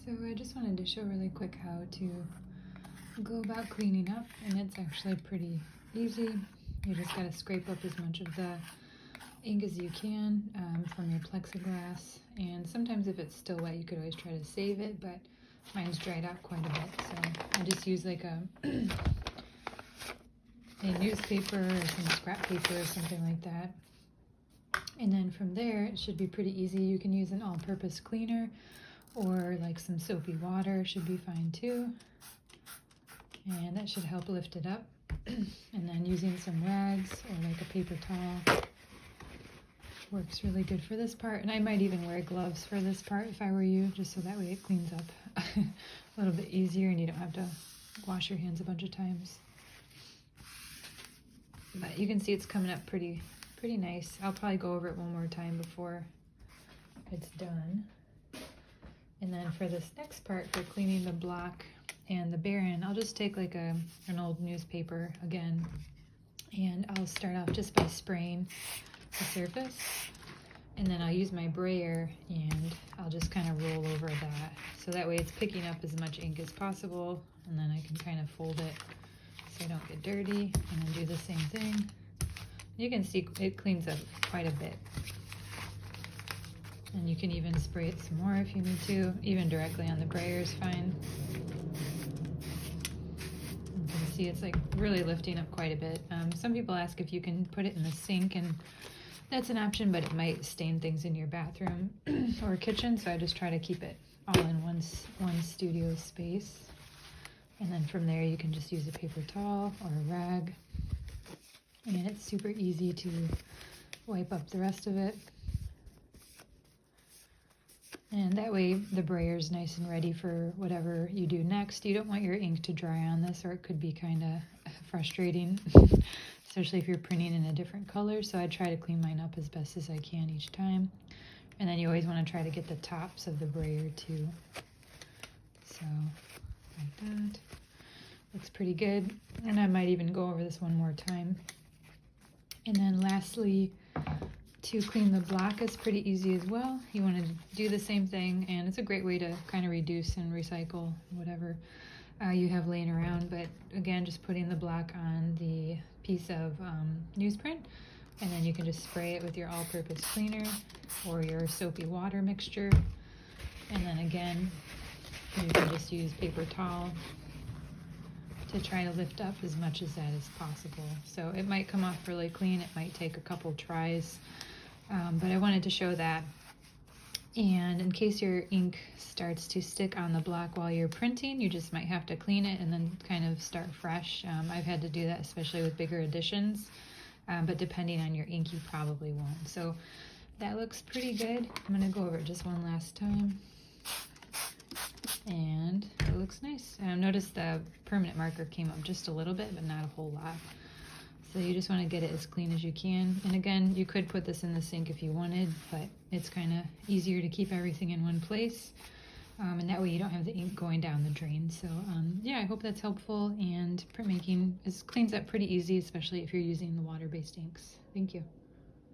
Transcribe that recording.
So I just wanted to show really quick how to go about cleaning up, and it's actually pretty easy. You just got to scrape up as much of the ink as you can from your plexiglass, and sometimes if it's still wet you could always try to save it, but mine's dried out quite a bit, so I just use like a newspaper or some scrap paper or something like that. And then from there it should be pretty easy. You can use an all-purpose cleaner or like some soapy water should be fine too, and that should help lift it up. And then using some rags or like a paper towel works really good for this part, and I might even wear gloves for this part if I were you, just so that way it cleans up a little bit easier and you don't have to wash your hands a bunch of times. But you can see it's coming up pretty nice. I'll probably go over it one more time before it's done. And then for this next part, for cleaning the block and the baron, I'll just take like an old newspaper again, and I'll start off just by spraying the surface, and then I'll use my brayer and I'll just kind of roll over that, so that way it's picking up as much ink as possible, and then I can kind of fold it so I don't get dirty, and then do the same thing. You can see it cleans up quite a bit. And you can even spray it some more if you need to. Even directly on the brayer is fine. You can see it's like really lifting up quite a bit. Some people ask if you can put it in the sink, and that's an option, but it might stain things in your bathroom or kitchen, so I just try to keep it all in one studio space. And then from there you can just use a paper towel or a rag, and it's super easy to wipe up the rest of it. And that way the brayer's nice and ready for whatever you do next. You don't want your ink to dry on this, or it could be kind of frustrating, especially if you're printing in a different color. So I try to clean mine up as best as I can each time. And then you always want to try to get the tops of the brayer too. So like that. Looks pretty good. And I might even go over this one more time. And then lastly, to clean the block is pretty easy as well. You want to do the same thing, and it's a great way to kind of reduce and recycle whatever you have laying around. But again, just putting the block on the piece of newsprint, and then you can just spray it with your all-purpose cleaner or your soapy water mixture. And then again, you can just use paper towel to try to lift up as much as that is possible. So it might come off really clean, it might take a couple tries, but I wanted to show that. And in case your ink starts to stick on the block while you're printing, you just might have to clean it and then kind of start fresh. I've had to do that, especially with bigger editions, but depending on your ink, you probably won't. So that looks pretty good. I'm gonna go over it just one last time. And it looks nice. Notice the permanent marker came up just a little bit, but not a whole lot. So you just want to get it as clean as you can. And again, you could put this in the sink if you wanted, but it's kind of easier to keep everything in one place. And that way you don't have the ink going down the drain. So yeah, I hope that's helpful. And printmaking cleans up pretty easy, especially if you're using the water-based inks. Thank you.